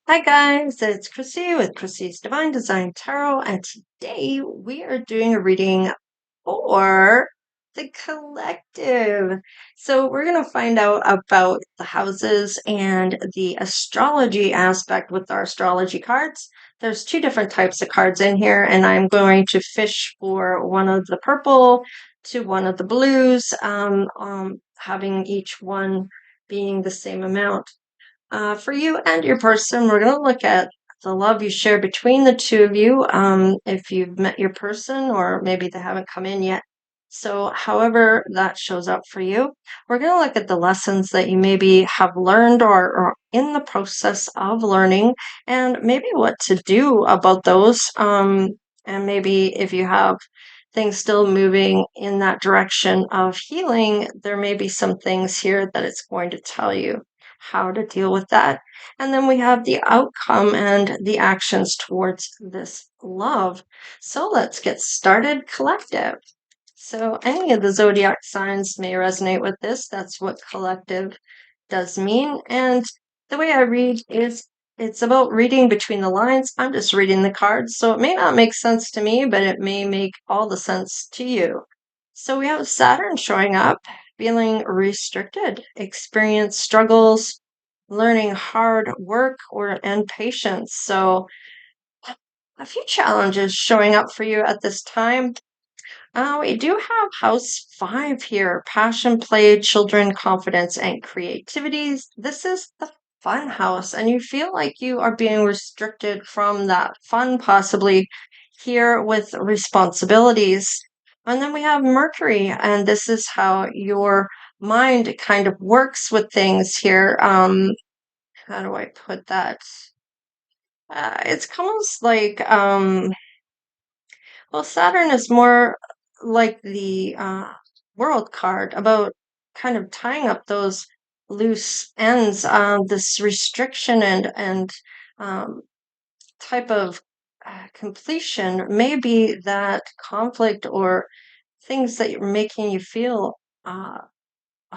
Hi guys, it's Chrissy with Chrissy's Divine Design Tarot, and today we are doing a reading for the collective. So we're going to find out about the houses and the astrology aspect with our astrology cards. There's two different types of cards in here, and I'm going to fish for one of the purple to one of the blues, having each one being the same amount. For you and your person, we're going to look at the love you share between the two of you, if you've met your person or maybe they haven't come in yet. So, however that shows up for you, we're going to look at the lessons that you maybe have learned or in the process of learning, and maybe what to do about those. And maybe if you have things still moving in that direction of healing, there may be some things here that it's going to tell you how to deal with that. And then we have the outcome and the actions towards this love. So let's get started, collective. So any of the zodiac signs may resonate with this. That's what collective does mean. And the way I read is it's about reading between the lines. I'm just reading the cards, so it may not make sense to me, but it may make all the sense to you. So we have Saturn showing up, feeling restricted, experience struggles, learning hard work and patience. So a few challenges showing up for you at this time. We do have house 5 here, passion, play, children, confidence, and creativity. This is the fun house, and you feel like you are being restricted from that fun, possibly here with responsibilities. And then we have Mercury, and this is how your mind kind of works with things here. How do I put that? It's almost like well, Saturn is more like the world card about kind of tying up those loose ends, this restriction and um, type of completion may be that conflict or things that are making you feel a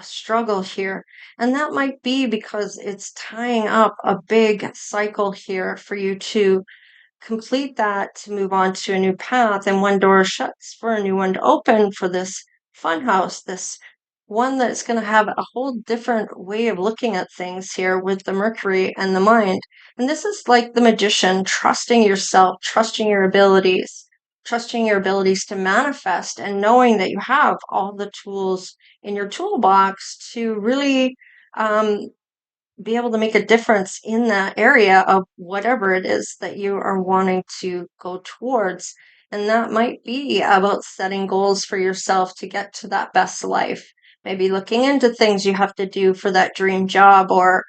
struggle here. And that might be because it's tying up a big cycle here for you to complete that to move on to a new path, and one door shuts for a new one to open for this fun house, this one that's going to have a whole different way of looking at things here with the Mercury and the mind. And this is like the magician, trusting yourself, trusting your abilities to manifest, and knowing that you have all the tools in your toolbox to really um, be able to make a difference in that area of whatever it is that you are wanting to go towards. And that might be about setting goals for yourself to get to that best life. Maybe looking into things you have to do for that dream job, or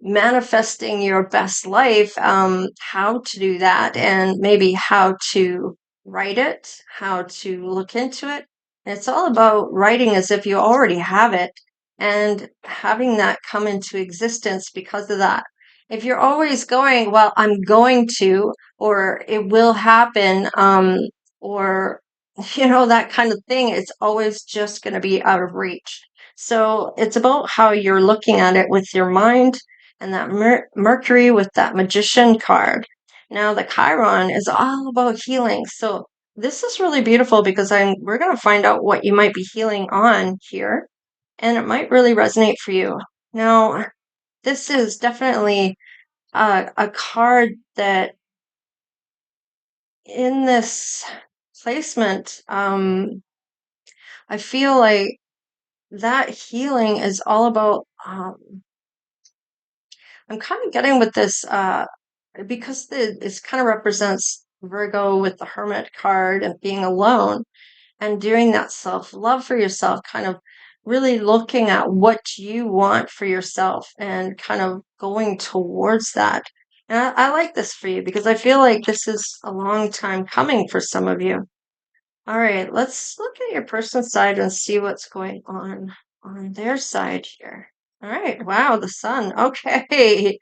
manifesting your best life, how to do that, and maybe how to write it, how to look into it. And it's all about writing as if you already have it and having that come into existence because of that. If you're always going, well, I'm going to, or it will happen, or, that kind of thing, it's always just going to be out of reach. So it's about how you're looking at it with your mind, and that Mercury with that magician card. Now the Chiron is all about healing. So this is really beautiful because we're going to find out what you might be healing on here, and it might really resonate for you. Now, this is definitely a card that in this placement, I feel like that healing is all about, I'm kind of getting with this, because this kind of represents Virgo with the Hermit card and being alone, and doing that self love for yourself, kind of really looking at what you want for yourself and kind of going towards that. And I like this for you because I feel like this is a long time coming for some of you. All right, let's look at your person's side and see what's going on their side here. All right, wow, the sun. Okay.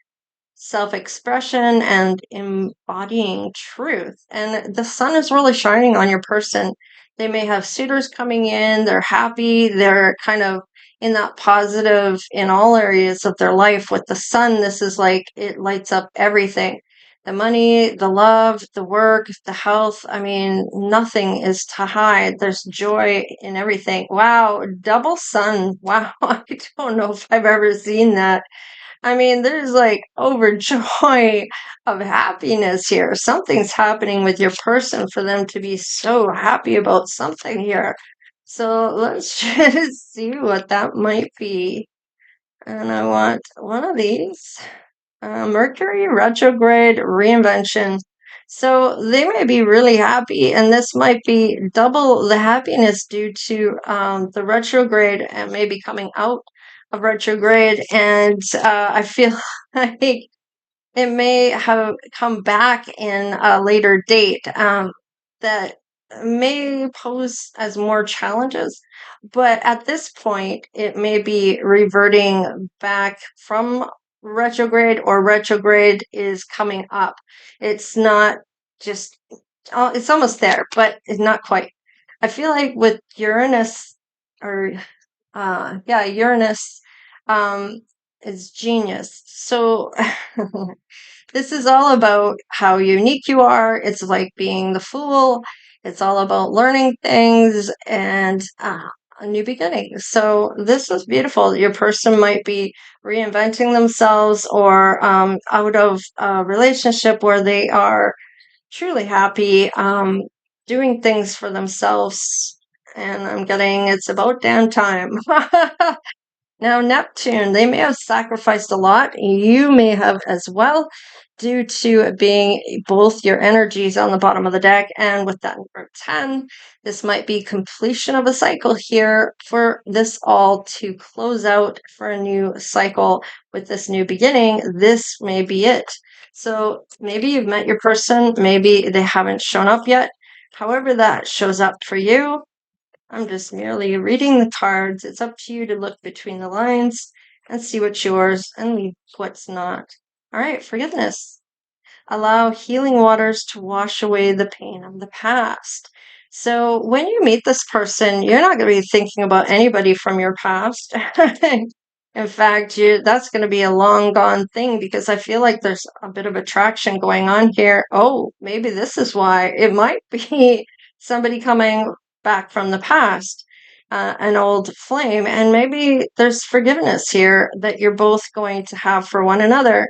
Self-expression and embodying truth. And the sun is really shining on your person. They may have suitors coming in, they're happy, they're kind of in that positive in all areas of their life. With the sun, this is like it lights up everything. The money, the love, the work, the health. I mean, nothing is to hide. There's joy in everything. Wow, double sun. Wow, I don't know if I've ever seen that. I mean, there's like overjoy of happiness here. Something's happening with your person for them to be so happy about something here. So let's just see what that might be. And I want one of these. Mercury retrograde reinvention. So they may be really happy, and this might be double the happiness due to the retrograde and maybe coming out of retrograde. And I feel like it may have come back in a later date that may pose as more challenges. But at this point, it may be reverting back from retrograde, or retrograde is coming up. It's not just, it's almost there, but it's not quite. I feel like with Uranus, or yeah, Uranus um, is genius. So this is all about how unique you are. It's like being the fool. It's all about learning things and a new beginning. So this is beautiful. Your person might be reinventing themselves, or out of a relationship where they are truly happy, doing things for themselves. And I'm getting it's about damn time. Now, Neptune, they may have sacrificed a lot. You may have as well, due to it being both your energies on the bottom of the deck. And with that number 10, this might be completion of a cycle here for this all to close out for a new cycle with this new beginning. This may be it. So maybe you've met your person, maybe they haven't shown up yet. However, that shows up for you, I'm just merely reading the cards. It's up to you to look between the lines and see what's yours and leave what's not. All right, forgiveness. Allow healing waters to wash away the pain of the past. So when you meet this person, you're not going to be thinking about anybody from your past. In fact, that's going to be a long gone thing, because I feel like there's a bit of attraction going on here. Oh, maybe this is why. It might be somebody coming back from the past, an old flame, and maybe there's forgiveness here that you're both going to have for one another.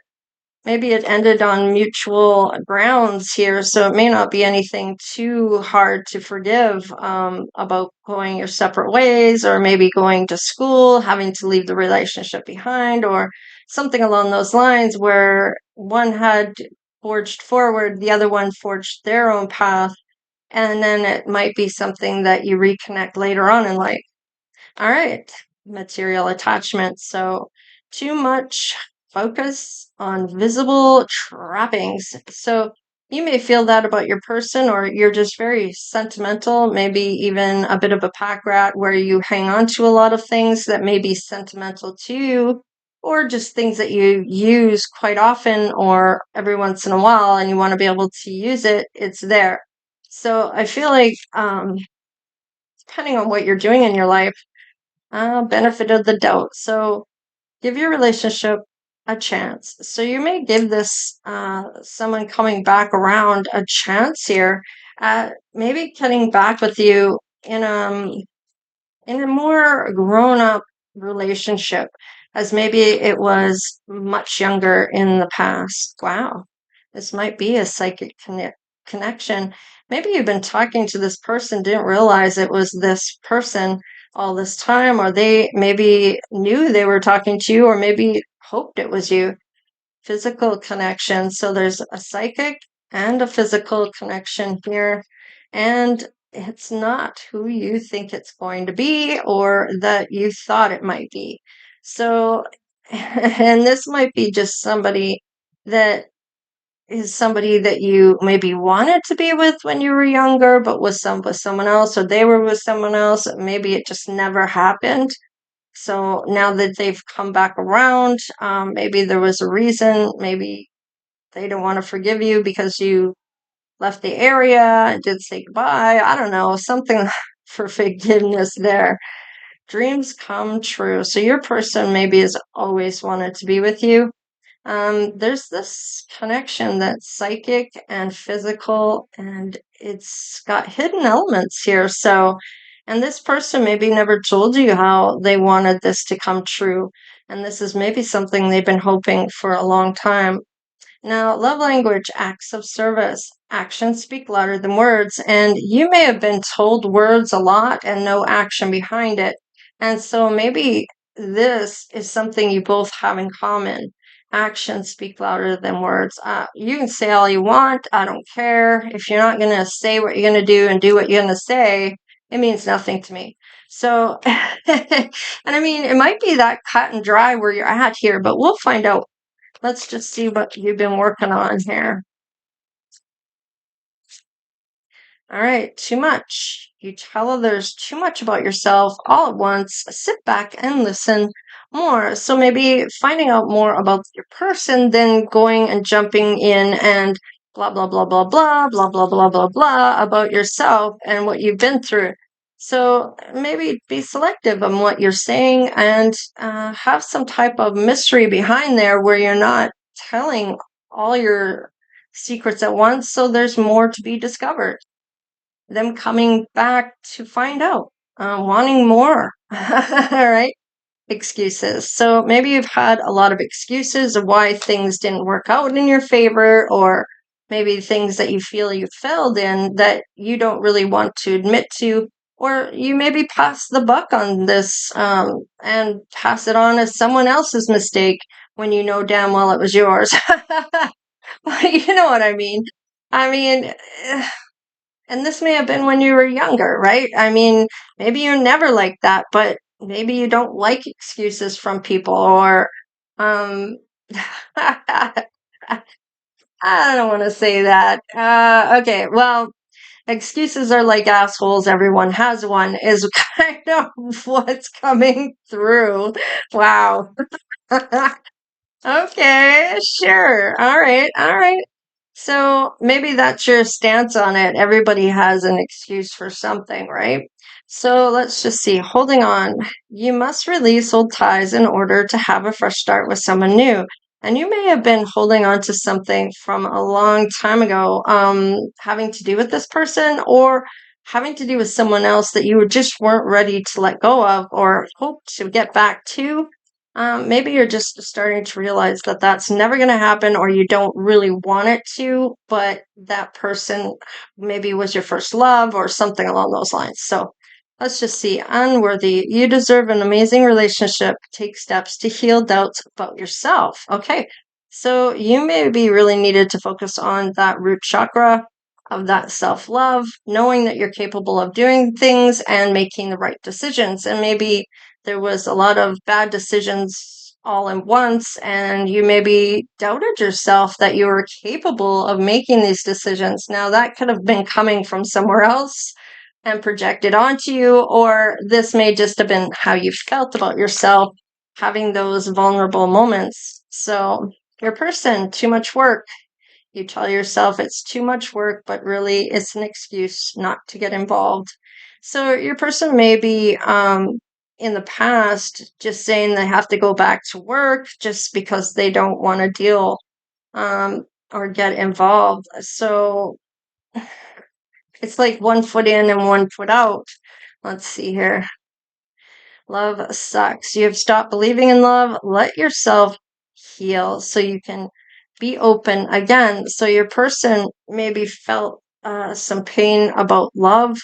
Maybe it ended on mutual grounds here, so it may not be anything too hard to forgive, about going your separate ways, or maybe going to school, having to leave the relationship behind, or something along those lines where one had forged forward, the other one forged their own path, and then it might be something that you reconnect later on in life. All right, material attachment. So too much focus on visible trappings. So you may feel that about your person, or you're just very sentimental, maybe even a bit of a pack rat where you hang on to a lot of things that may be sentimental to you, or just things that you use quite often or every once in a while, and you want to be able to use it. It's there. So I feel like, depending on what you're doing in your life, benefit of the doubt. So give your relationship a chance. So you may give this someone coming back around a chance here, maybe getting back with you in a more grown up relationship, as maybe it was much younger in the past. Wow, this might be a psychic connection. Maybe you've been talking to this person, didn't realize it was this person all this time, or they maybe knew they were talking to you, or maybe hoped it was you. Physical connection. So there's a psychic and a physical connection here. And it's not who you think it's going to be, or that you thought it might be. So, and this might be just somebody that is somebody that you maybe wanted to be with when you were younger, but was with someone else, or they were with someone else. Maybe it just never happened. So now that they've come back around, maybe there was a reason. Maybe they don't want to forgive you because you left the area and did say goodbye. I don't know, something for forgiveness there. dreams come true. So your person maybe has always wanted to be with you. There's this connection that's psychic and physical, and it's got hidden elements here. So, and this person maybe never told you how they wanted this to come true. And this is maybe something they've been hoping for a long time. Now, love language, acts of service, actions speak louder than words, and you may have been told words a lot and no action behind it. And so maybe this is something you both have in common. Actions speak louder than words. You can say all you want. I don't care. If you're not going to say what you're going to do and do what you're going to say, it means nothing to me. So, and I mean, it might be that cut and dry where you're at here, but we'll find out. Let's just see what you've been working on here. All right, too much. You tell others too much about yourself all at once. Sit back and listen more. So maybe finding out more about your person, then going and jumping in and blah, blah, blah, blah, blah, blah, blah, blah, blah, blah about yourself and what you've been through. So maybe be selective on what you're saying and have some type of mystery behind there where you're not telling all your secrets at once. So there's more to be discovered, them coming back to find out, wanting more. All right. Excuses. So maybe you've had a lot of excuses of why things didn't work out in your favor, or maybe things that you feel you failed in that you don't really want to admit to, or you maybe pass the buck on this and pass it on as someone else's mistake when you know damn well it was yours. You know what I mean? I mean, and this may have been when you were younger, right? I mean, maybe you're never like that, but maybe you don't like excuses from people, or I don't want to say that. Okay, well, excuses are like assholes. Everyone has one, is kind of what's coming through. Wow. Okay, sure. All right, all right. So maybe that's your stance on it. Everybody has an excuse for something, right? So let's just see. Holding on. You must release old ties in order to have a fresh start with someone new. And you may have been holding on to something from a long time ago, having to do with this person or having to do with someone else that you just weren't ready to let go of or hope to get back to. Maybe you're just starting to realize that that's never going to happen, or you don't really want it to, but that person maybe was your first love or something along those lines. So let's just see. Unworthy. You deserve an amazing relationship. Take steps to heal doubts about yourself. Okay. So you maybe really needed to focus on that root chakra of that self love, knowing that you're capable of doing things and making the right decisions. And maybe there was a lot of bad decisions all at once, and you maybe doubted yourself that you were capable of making these decisions. Now, that could have been coming from somewhere else and projected onto you, or this may just have been how you felt about yourself, having those vulnerable moments. So, your person, too much work. You tell yourself it's too much work, but really it's an excuse not to get involved. So your person may be in the past just saying they have to go back to work just because they don't want to deal or get involved. So it's like one foot in and one foot out. Let's see here. Love sucks. You have stopped believing in love. Let yourself heal so you can be open again. So your person maybe felt some pain about love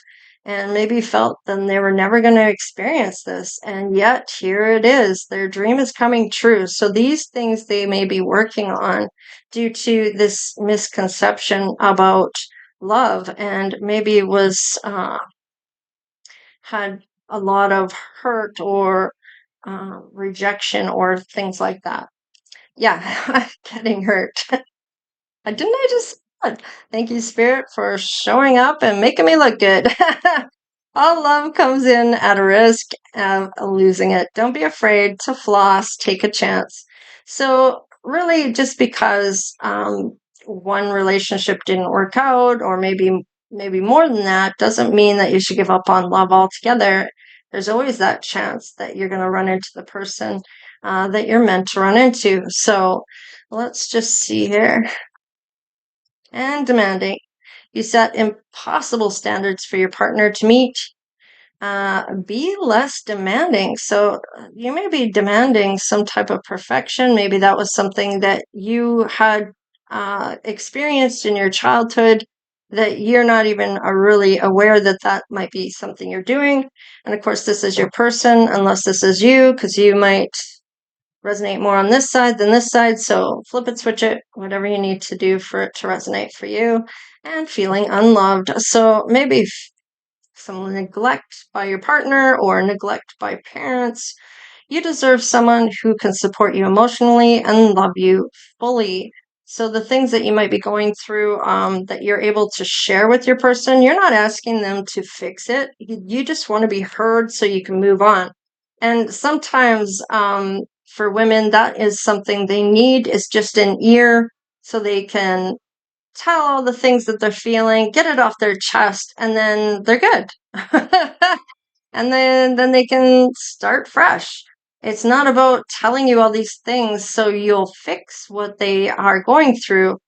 and maybe felt then they were never going to experience this. And yet here it is. Their dream is coming true. So these things they may be working on due to this misconception about love, and maybe it was had a lot of hurt or rejection or things like that. Yeah, getting hurt. Didn't I just? Thank you, Spirit, for showing up and making me look good. All love comes in at a risk of losing it. Don't be afraid to floss, take a chance. So, really, just because one relationship didn't work out, or maybe more than that, doesn't mean that you should give up on love altogether. there's always that chance that you're going to run into the person that you're meant to run into. So let's just see here. And demanding. You set impossible standards for your partner to meet. Be less demanding. So you may be demanding some type of perfection. Maybe that was something that you had experienced in your childhood that you're not even really aware that that might be something you're doing. And of course, this is your person, unless this is you, because you might resonate more on this side than this side. So flip it, switch it, whatever you need to do for it to resonate for you. And feeling unloved. So maybe some neglect by your partner or neglect by parents. You deserve someone who can support you emotionally and love you fully. So the things that you might be going through that you're able to share with your person, you're not asking them to fix it. You just want to be heard so you can move on. And sometimes for women, that is something they need, is just an ear so they can tell all the things that they're feeling, get it off their chest, and then they're good. And then they can start fresh. It's not about telling you all these things so you'll fix what they are going through.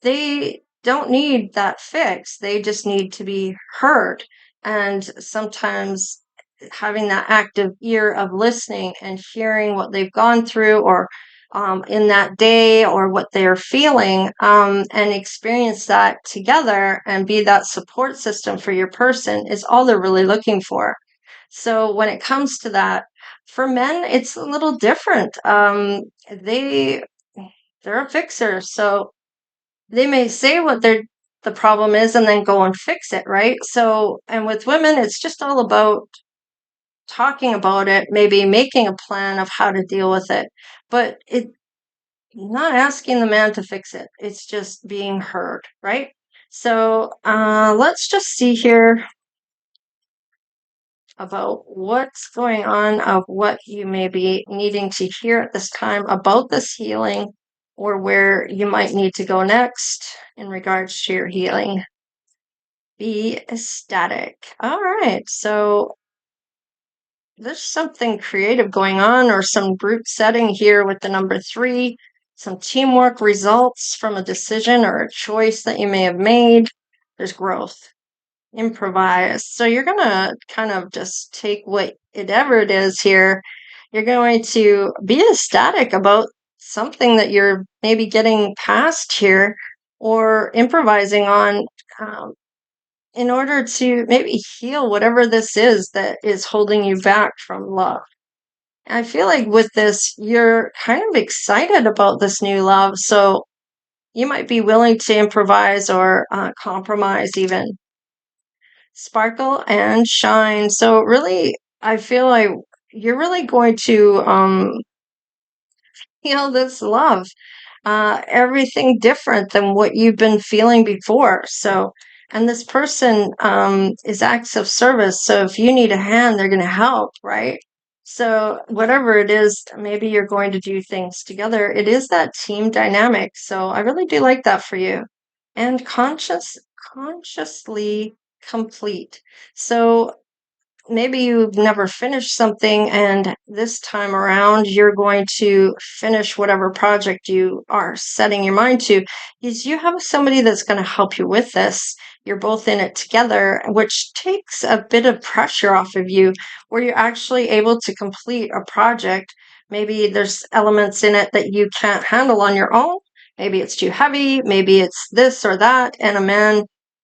They don't need that fix. They just need to be heard. And sometimes having that active ear of listening and hearing what they've gone through or in that day or what they're feeling and experience that together and be that support system for your person is all they're really looking for. So when it comes to that, for men, it's a little different. They're a fixer. So they may say what the problem is and then go and fix it, right? So, and with women, it's just all about talking about it, maybe making a plan of how to deal with it, but it not asking the man to fix it. It's just being heard, right? So, let's just see here about what's going on, of what you may be needing to hear at this time about this healing, or where you might need to go next in regards to your healing. Be ecstatic. All right. So there's something creative going on, or some group setting here with the number 3, some teamwork results from a decision or a choice that you may have made. There's growth. Improvise. So you're going to kind of just take whatever it is here. You're going to be ecstatic about something that you're maybe getting past here or improvising on in order to maybe heal whatever this is that is holding you back from love. I feel like with this, you're kind of excited about this new love. So you might be willing to improvise or compromise even. Sparkle and shine. So really, I feel like you're really going to feel this love, everything different than what you've been feeling before. So, and this person is acts of service. So if you need a hand, they're going to help, right? So whatever it is, maybe you're going to do things together. It is that team dynamic. So I really do like that for you. And consciously complete. So maybe you've never finished something, and this time around you're going to finish whatever project you are setting your mind to. Is you have somebody that's going to help you with this. You're both in it together, which takes a bit of pressure off of you, where you're actually able to complete a project. Maybe there's elements in it that you can't handle on your own. Maybe it's too heavy, maybe it's this or that, and a man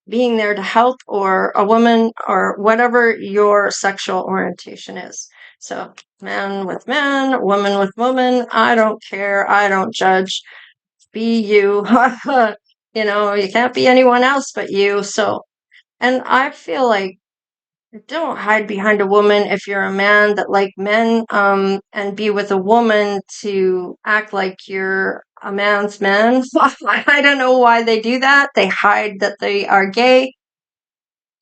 being there to help, or a woman, or whatever your sexual orientation is. So man with man, woman with woman, I don't care. I don't judge. Be you. You can't be anyone else but you. So, and I feel like don't hide behind a woman if you're a man that like men, and be with a woman to act like you're a man's man. I don't know why they do that. They hide that they are gay.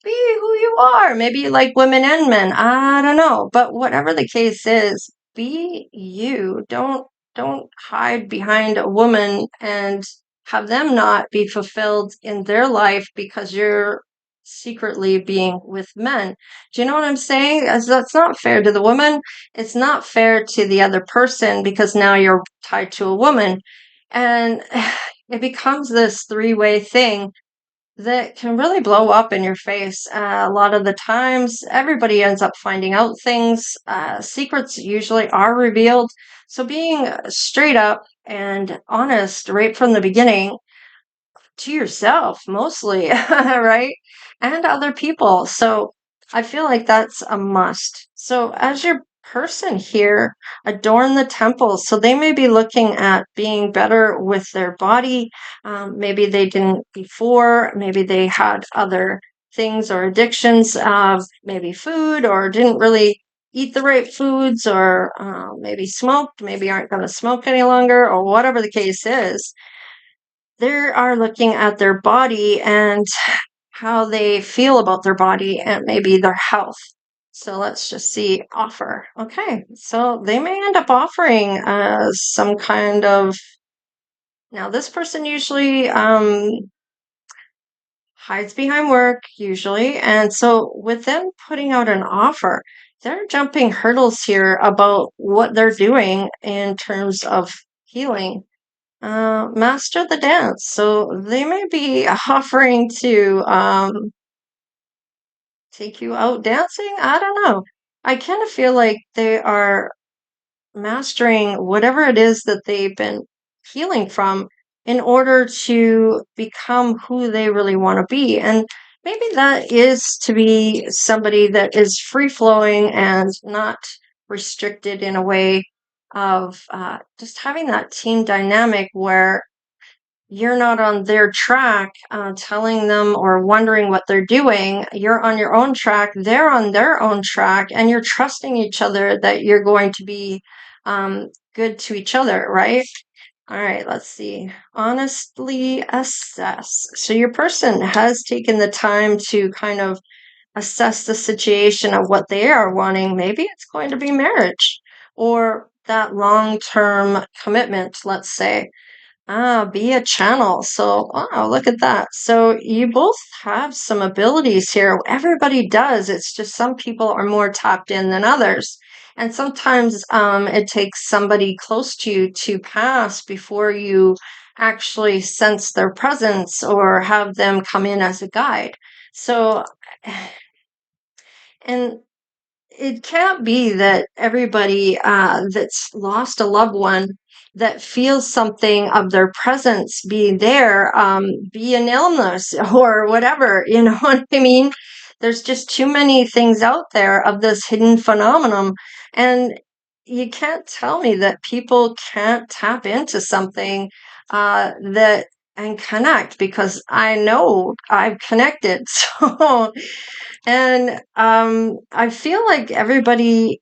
Be who you are. Maybe you like women and men. I don't know. But whatever the case is, be you. Don't hide behind a woman and have them not be fulfilled in their life because you're secretly being with men. Do you know what I'm saying? As that's not fair to the woman. It's not fair to the other person because now you're tied to a woman. And it becomes this three-way thing that can really blow up in your face. A lot of the times, everybody ends up finding out things. Secrets usually are revealed. So being straight up and honest right from the beginning to yourself mostly, right? And other people. So I feel like that's a must. So as your person here, adorn the temple. So they may be looking at being better with their body. Maybe they didn't before. Maybe they had other things or addictions of maybe food or didn't really eat the right foods or maybe smoked, maybe aren't going to smoke any longer or whatever the case is. They are looking at their body and how they feel about their body and maybe their health. So let's just see offer. Okay, so they may end up offering some kind of. Now, this person usually hides behind work, usually. And so with them putting out an offer, they're jumping hurdles here about what they're doing in terms of healing. Master the dance. So they may be offering to take you out dancing. I don't know. I kind of feel like they are mastering whatever it is that they've been healing from in order to become who they really want to be. And maybe that is to be somebody that is free flowing and not restricted in a way of just having that team dynamic where you're not on their track telling them or wondering what they're doing. You're on your own track, they're on their own track, and you're trusting each other that you're going to be good to each other, right? All right, let's see. Honestly assess. So your person has taken the time to kind of assess the situation of what they are wanting. Maybe it's going to be marriage or that long term commitment, let's say. Be a channel. So, wow, look at that. So you both have some abilities here. Everybody does. It's just some people are more tapped in than others. And sometimes it takes somebody close to you to pass before you actually sense their presence or have them come in as a guide. So, and it can't be that everybody that's lost a loved one that feels something of their presence being there be an illness or whatever, you know what I mean? There's just too many things out there of this hidden phenomenon, and you can't tell me that people can't tap into something that and connect, because I know I've connected. So and I feel like everybody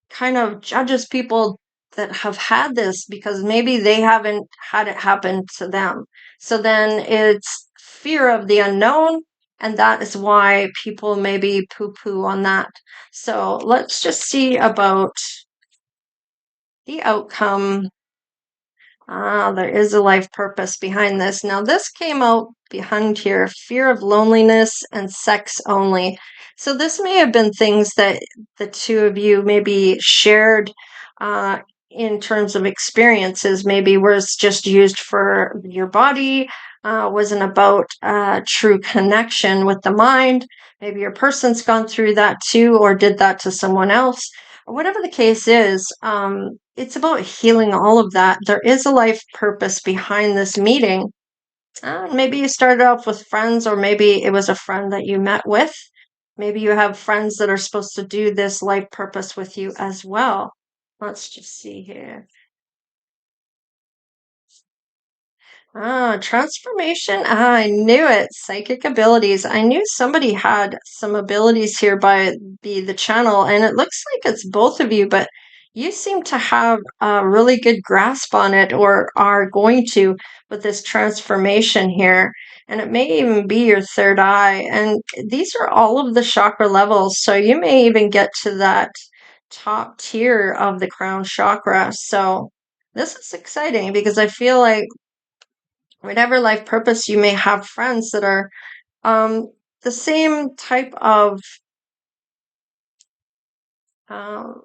kind of judges people that have had this because maybe they haven't had it happen to them. So then it's fear of the unknown, and that is why people maybe poo poo on that. So let's just see about the outcome. There is a life purpose behind this. Now, this came out behind here, fear of loneliness and sex only. So this may have been things that the two of you maybe shared uh, in terms of experiences. Maybe was just used for your body, wasn't about true connection with the mind. Maybe your person's gone through that too, or did that to someone else. Whatever the case is, it's about healing all of that. There is a life purpose behind this meeting. Maybe you started off with friends, or maybe it was a friend that you met with. Maybe you have friends that are supposed to do this life purpose with you as well. Let's just see here. Transformation. I knew it. Psychic abilities. I knew somebody had some abilities here by the channel, and it looks like it's both of you, but you seem to have a really good grasp on it, or are going to, with this transformation here. And it may even be your third eye. And these are all of the chakra levels. So you may even get to that top tier of the crown chakra. So this is exciting because I feel like whatever life purpose you may have friends that are um the same type of um,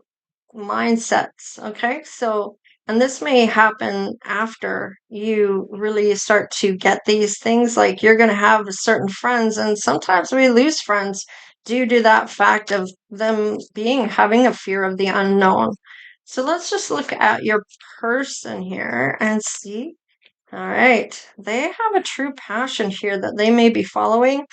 mindsets. Okay. So, and this may happen after you really start to get these things. Like you're going to have certain friends, and sometimes we lose friends due to that fact of them having a fear of the unknown. So let's just look at your person here and see. All right. They have a true passion here that they may be following.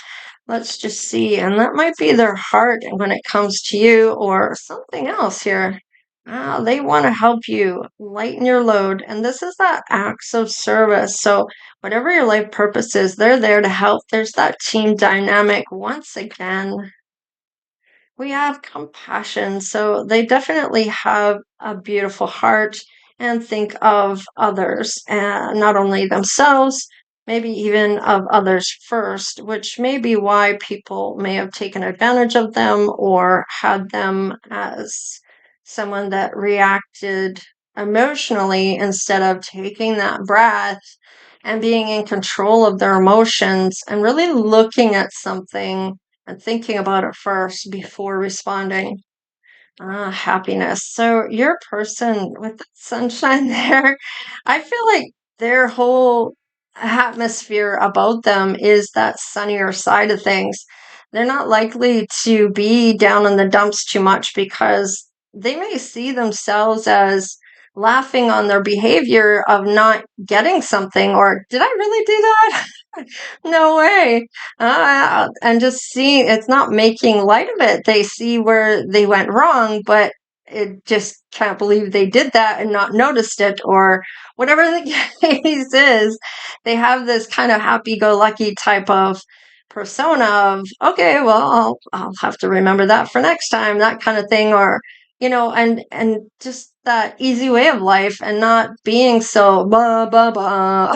Let's just see. And that might be their heart when it comes to you or something else here. They want to help you lighten your load. And this is that acts of service. So, whatever your life purpose is, they're there to help. There's that team dynamic once again. We have compassion. So they definitely have a beautiful heart and think of others, and not only themselves, maybe even of others first, which may be why people may have taken advantage of them or had them as someone that reacted emotionally instead of taking that breath and being in control of their emotions and really looking at something and thinking about it first before responding. Happiness. So your person with the sunshine there, I feel like their whole atmosphere about them is that sunnier side of things. They're not likely to be down in the dumps too much because they may see themselves as laughing on their behavior of not getting something or did I really do that? No way. And just seeing it's not making light of it. They see where they went wrong, but it just can't believe they did that and not noticed it or whatever the case is. They have this kind of happy-go-lucky type of persona of, okay, well, I'll have to remember that for next time, that kind of thing, or and just that easy way of life and not being so blah blah blah.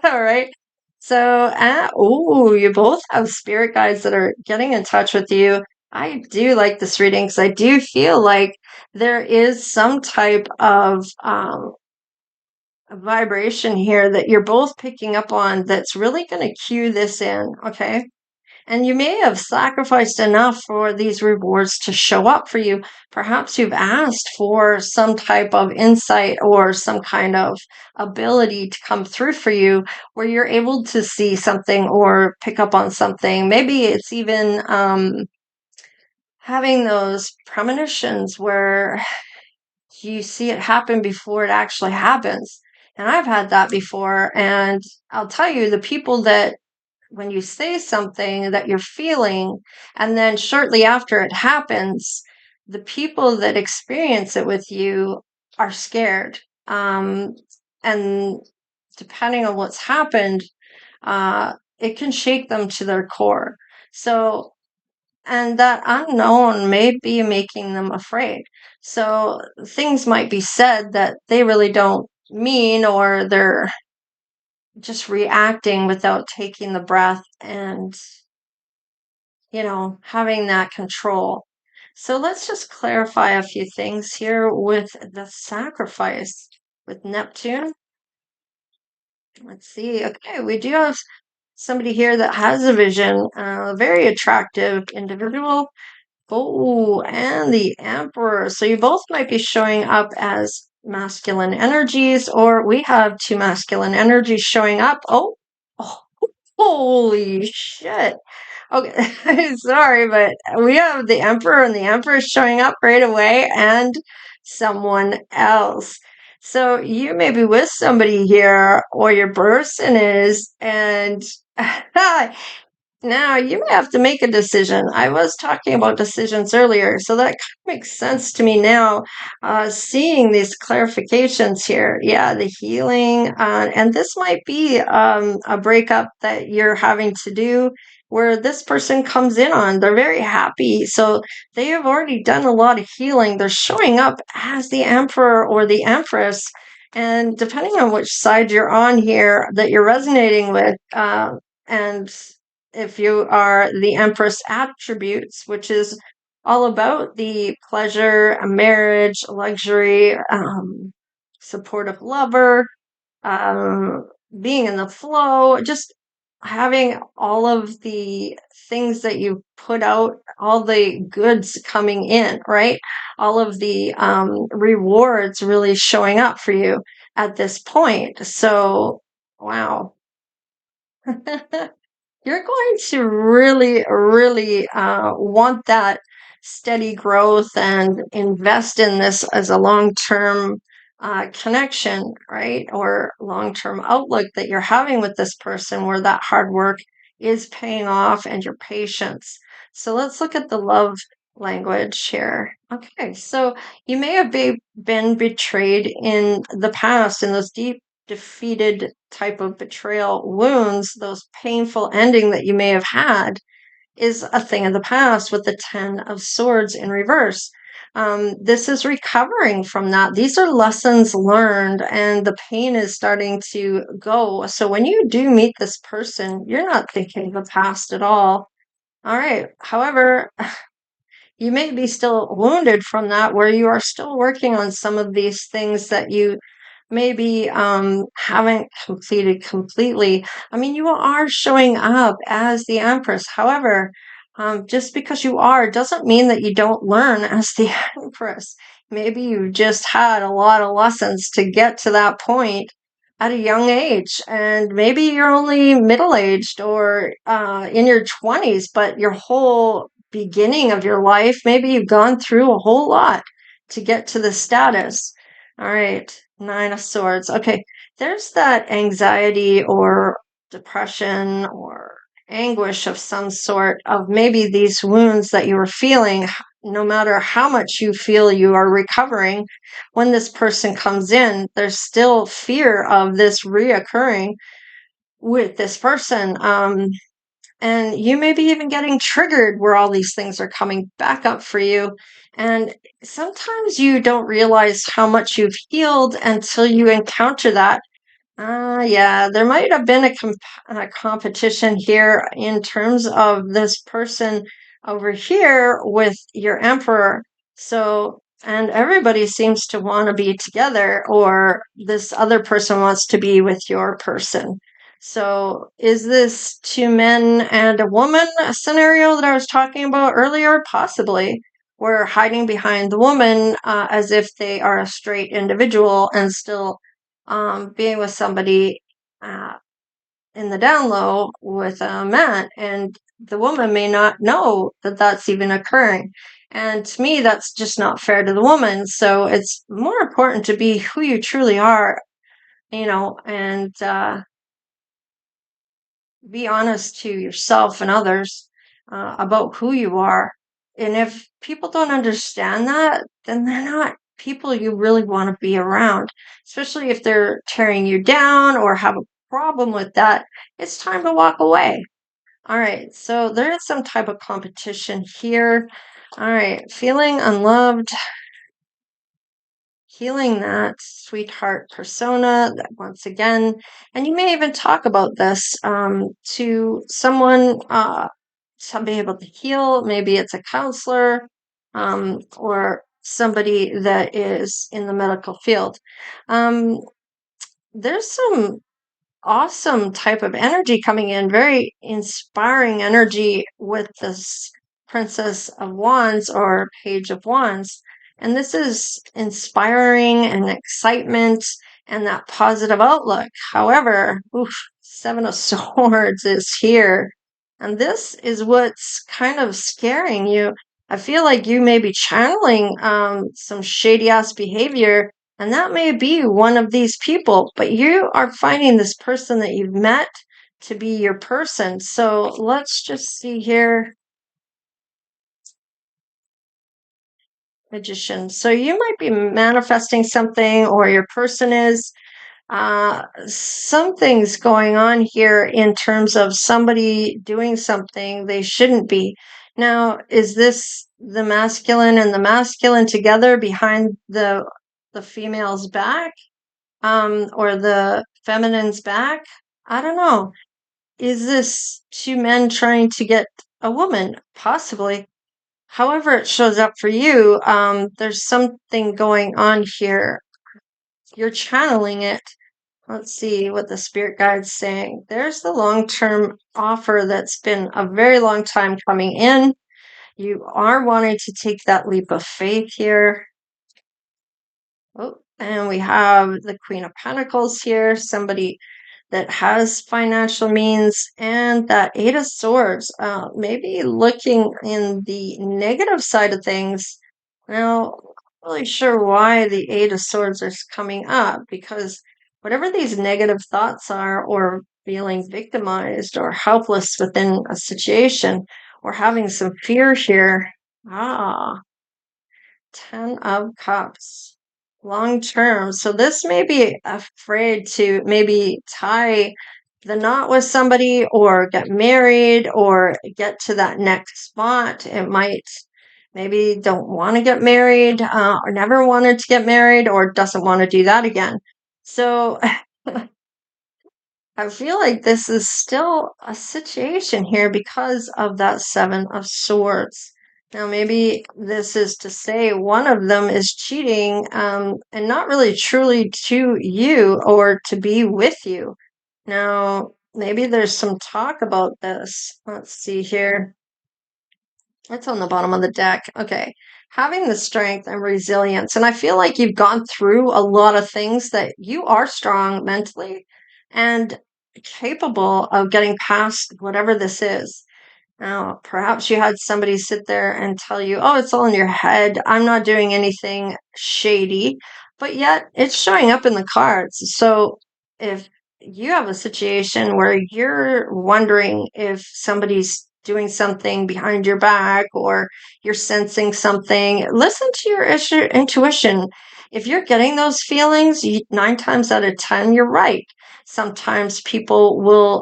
All right. So, you both have spirit guides that are getting in touch with you. I do like this reading because I do feel like there is some type of vibration here that you're both picking up on that's really going to cue this in, okay? And you may have sacrificed enough for these rewards to show up for you. Perhaps you've asked for some type of insight or some kind of ability to come through for you where you're able to see something or pick up on something. Maybe it's even having those premonitions where you see it happen before it actually happens. And I've had that before. And I'll tell you, the people that when you say something that you're feeling, and then shortly after it happens, the people that experience it with you are scared. And depending on what's happened, it can shake them to their core. So, and that unknown may be making them afraid. So, things might be said that they really don't mean, or they're just reacting without taking the breath and having that control. So let's just clarify a few things here with the sacrifice with Neptune. Let's see. Okay, we do have somebody here that has a vision, a very attractive individual. Oh, and the Emperor. So you both might be showing up as masculine energies, or we have two masculine energies showing up. Oh, holy shit. Okay, sorry, but we have the Emperor and the Empress showing up right away and someone else. So you may be with somebody here, or your person is, and now you may have to make a decision. I was talking about decisions earlier, so that kind of makes sense to me now, seeing these clarifications here. Yeah, the healing, and this might be a breakup that you're having to do where this person comes in on. They're very happy, so they have already done a lot of healing. They're showing up as the Emperor or the Empress, and depending on which side you're on here that you're resonating with, and if you are the Empress attributes, which is all about the pleasure, marriage, luxury, supportive lover, um, being in the flow, just having all of the things that you put out, all the goods coming in, right? All of the rewards really showing up for you at this point. So, wow. You're going to really, really want that steady growth and invest in this as a long-term connection, right? Or long-term outlook that you're having with this person where that hard work is paying off and your patience. So let's look at the love language here. Okay, so you may have been betrayed in the past in those deep defeated type of betrayal wounds, those painful ending that you may have had, is a thing of the past with the 10 of Swords in reverse. This is recovering from that. These are lessons learned, and the pain is starting to go. So when you do meet this person, you're not thinking of the past at all. All right. However, you may be still wounded from that, where you are still working on some of these things that you maybe haven't completed completely. I mean, you are showing up as the Empress. However, just because you are doesn't mean that you don't learn as the Empress. Maybe you just had a lot of lessons to get to that point at a young age, and maybe you're only middle-aged or in your 20s, but your whole beginning of your life, maybe you've gone through a whole lot to get to the status. All right, Nine of Swords. Okay, there's that anxiety or depression or anguish of some sort of maybe these wounds that you were feeling, no matter how much you feel you are recovering. When this person comes in, there's still fear of this reoccurring with this person. And you may be even getting triggered where all these things are coming back up for you. And sometimes you don't realize how much you've healed until you encounter that. Yeah, there might have been a competition here in terms of this person over here with your emperor. So, and everybody seems to want to be together, or this other person wants to be with your person. So, is this two men and a woman scenario that I was talking about earlier? Possibly. We're hiding behind the woman as if they are a straight individual and still being with somebody uh, in the down low with a man, and the woman may not know that that's even occurring. And to me, that's just not fair to the woman. So it's more important to be who you truly are, and be honest to yourself and others about who you are. And if people don't understand that, then they're not people you really want to be around, especially if they're tearing you down or have a problem with that. It's time to walk away. All right, so there is some type of competition here. All right, feeling unloved, healing that sweetheart persona that once again, and you may even talk about this to someone, somebody able to heal. Maybe it's a counselor or somebody that is in the medical field. Um, there's some awesome type of energy coming in, very inspiring energy with this Princess of Wands or Page of Wands. And this is inspiring and excitement and that positive outlook. However, Seven of Swords is here. And this is what's kind of scaring you. I feel like you may be channeling some shady ass behavior, and that may be one of these people, but you are finding this person that you've met to be your person. So let's just see here. Magician. So you might be manifesting something, or your person is. Something's going on here in terms of somebody doing something they shouldn't be. Now, is this the masculine and the masculine together behind the female's back? Or the feminine's back? I don't know. Is this two men trying to get a woman? Possibly. However it shows up for you, there's something going on here. You're channeling it. Let's see what the spirit guide's saying. There's the long-term offer that's been a very long time coming in. You are wanting to take that leap of faith here. Oh, and we have the Queen of Pentacles here, somebody that has financial means, and that Eight of Swords. Maybe looking in the negative side of things. Now, I'm not really sure why the Eight of Swords is coming up, because whatever these negative thoughts are, or feeling victimized or helpless within a situation, or having some fear here. Ah, Ten of Cups. Long term. So this may be afraid to maybe tie the knot with somebody or get married or get to that next spot. It might maybe don't want to get married or never wanted to get married or doesn't want to do that again. So I feel like this is still a situation here because of that Seven of Swords. Now, maybe this is to say one of them is cheating and not really truly to you or to be with you. Now, maybe there's some talk about this. Let's see here. It's on the bottom of the deck. Okay. Having the strength and resilience. And I feel like you've gone through a lot of things, that you are strong mentally and capable of getting past whatever this is. Now, perhaps you had somebody sit there and tell you, oh, it's all in your head. I'm not doing anything shady, but yet it's showing up in the cards. So if you have a situation where you're wondering if somebody's doing something behind your back or you're sensing something, listen to your intuition. If you're getting those feelings, 9 times out of 10, you're right. Sometimes people will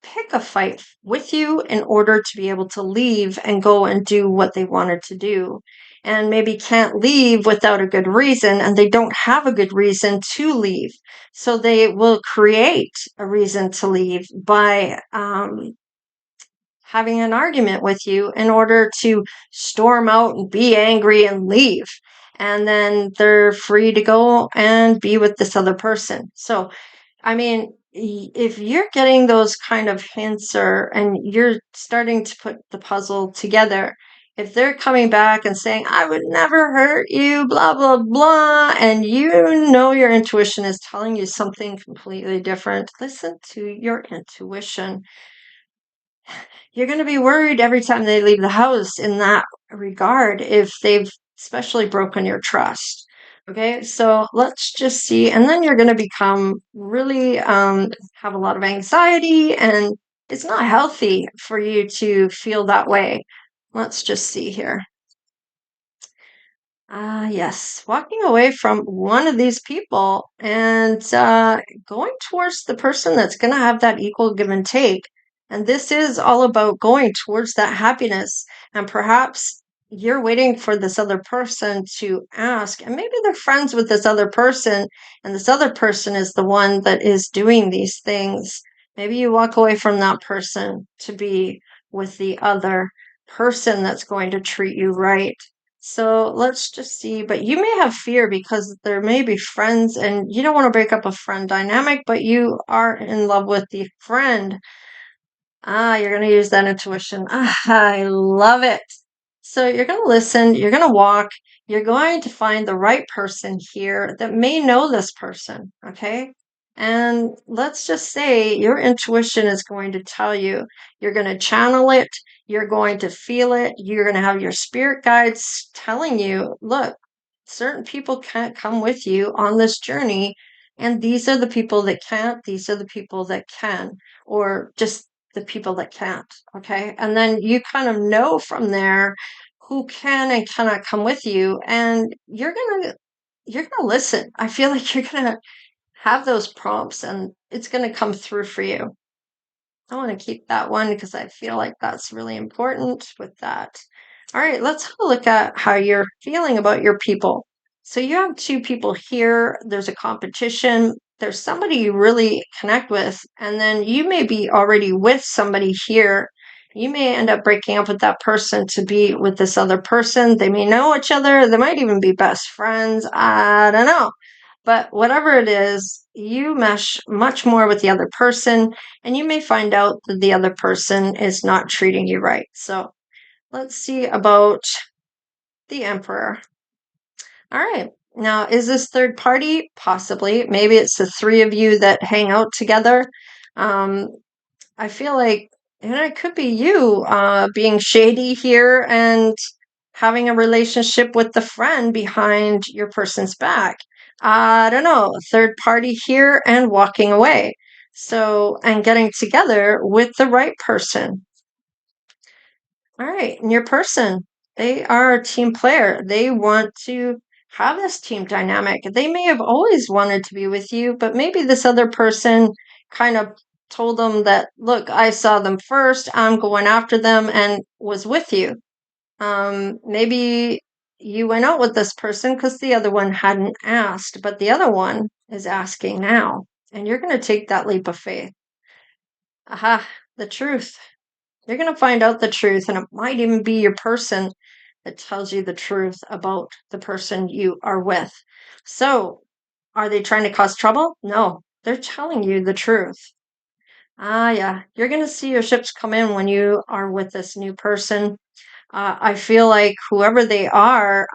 pick a fight with you in order to be able to leave and go and do what they wanted to do, and maybe can't leave without a good reason, and they don't have a good reason to leave, so they will create a reason to leave by having an argument with you in order to storm out and be angry and leave, and then they're free to go and be with this other person. So I mean, if you're getting those kind of hints, and you're starting to put the puzzle together, if they're coming back and saying, I would never hurt you, blah, blah, blah, and you know your intuition is telling you something completely different, listen to your intuition. You're going to be worried every time they leave the house in that regard, if they've especially broken your trust. Okay, so let's just see. And then you're going to become really have a lot of anxiety, and it's not healthy for you to feel that way. Let's just see here. Yes, walking away from one of these people and going towards the person that's going to have that equal give and take. And this is all about going towards that happiness. And perhaps you're waiting for this other person to ask, and maybe they're friends with this other person, and this other person is the one that is doing these things. Maybe you walk away from that person to be with the other person that's going to treat you right. So let's just see. But you may have fear because there may be friends, and you don't want to break up a friend dynamic, but you are in love with the friend. You're going to use that intuition. I love it. So you're going to listen, you're going to walk, you're going to find the right person here that may know this person, okay? And let's just say your intuition is going to tell you, you're going to channel it, you're going to feel it, you're going to have your spirit guides telling you, look, certain people can't come with you on this journey, and these are the people that can't, these are the people that can, or just the people that can't, okay? And then you kind of know from there who can and cannot come with you, and you're gonna listen. I feel like you're gonna have those prompts, and it's gonna come through for you. I want to keep that one because I feel like that's really important with that. All right, let's have a look at how you're feeling about your people. So you have two people here. There's a competition. There's somebody you really connect with, and then you may be already with somebody here. You may end up breaking up with that person to be with this other person. They may know each other. They might even be best friends. I don't know. But whatever it is, you mesh much more with the other person, and you may find out that the other person is not treating you right. So let's see about the Emperor. All right. Now, is this third party? Possibly. Maybe it's the three of you that hang out together. Um, I feel like, and it could be you being shady here and having a relationship with the friend behind your person's back. I don't know, third party here and walking away. So, and getting together with the right person. All right, and your person, they are a team player. They want to have this team dynamic. They may have always wanted to be with you, but maybe this other person kind of told them that, look, I saw them first, I'm going after them, and was with you. Maybe you went out with this person because the other one hadn't asked, but the other one is asking now, and you're going to take that leap of faith. Aha, the truth. You're going to find out the truth, and it might even be your person that tells you the truth about the person you are with. So, are they trying to cause trouble? No, they're telling you the truth. Ah, yeah, you're going to see your ships come in when you are with this new person. I feel like whoever they are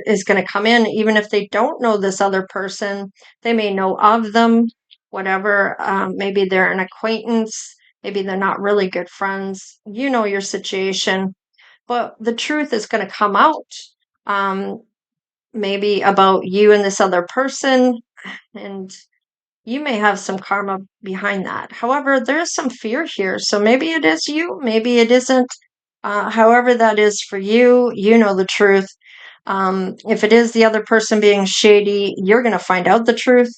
is going to come in, even if they don't know this other person. They may know of them, whatever. Maybe they're an acquaintance. Maybe they're not really good friends. You know your situation, but the truth is going to come out. Um, Maybe about you and this other person, and you may have some karma behind that. However, there's some fear here. So maybe it is you, maybe it isn't. However, that is for you, you know the truth. If it is the other person being shady, you're going to find out the truth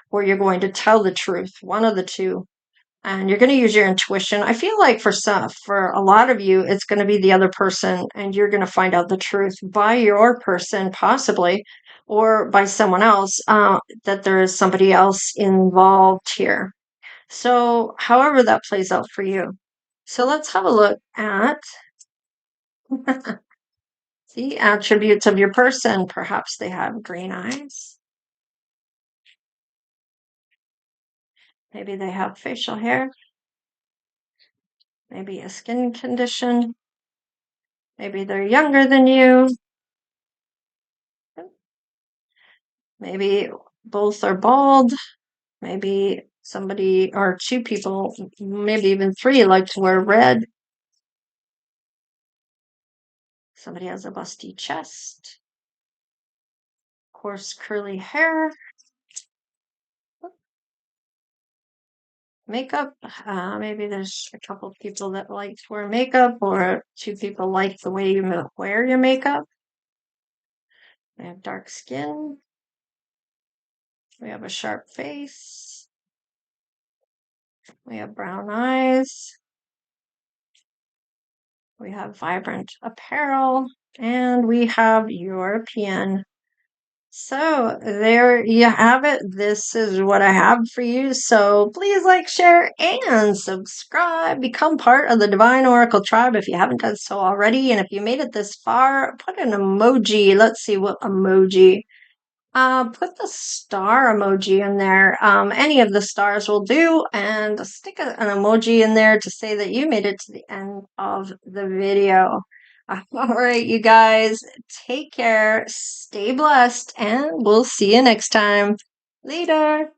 or you're going to tell the truth, one of the two. And you're going to use your intuition. I feel like for a lot of you, it's going to be the other person, and you're going to find out the truth by your person, possibly, or by someone else, that there is somebody else involved here. So, however that plays out for you. So, let's have a look at the attributes of your person. Perhaps they have green eyes. Maybe they have facial hair. Maybe a skin condition. Maybe they're younger than you. Maybe both are bald. Maybe somebody or two people, maybe even three, like to wear red. Somebody has a busty chest. Coarse curly hair. Makeup. Maybe there's a couple people that like to wear makeup, or two people like the way you wear your makeup. They have dark skin. We have a sharp face. We have brown eyes. We have vibrant apparel. And we have European. So there you have it. This is what I have for you. So please like, share, and subscribe. Become part of the Divine Oracle tribe if you haven't done so already. And if you made it this far, put an emoji. Let's see what emoji. Put the star emoji in there. Any of the stars will do, and stick an emoji in there to say that you made it to the end of the video. All right, you guys, take care, stay blessed, and we'll see you next time. Later.